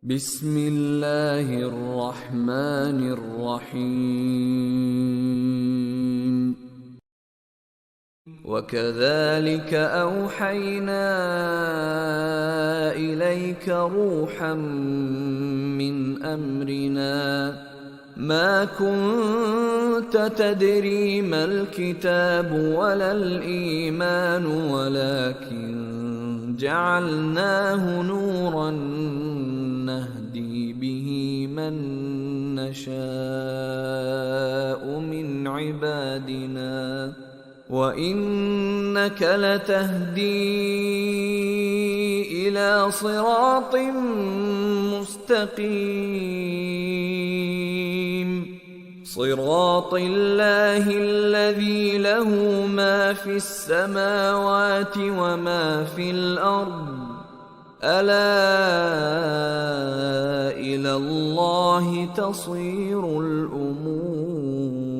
بسم الله الرحمن الرحيم وكذلك أوحينا إليك روحا من أمرنا ما كنت تدري ما الكتاب ولا الإيمان ولكن جعلناه نورا نهدي به من نشاء من عبادنا وإنك لتهدي إلى صراط مستقيم صراط الله الذي له ما في السماوات وما في الأرض ألا إلى الله تصير الأمور.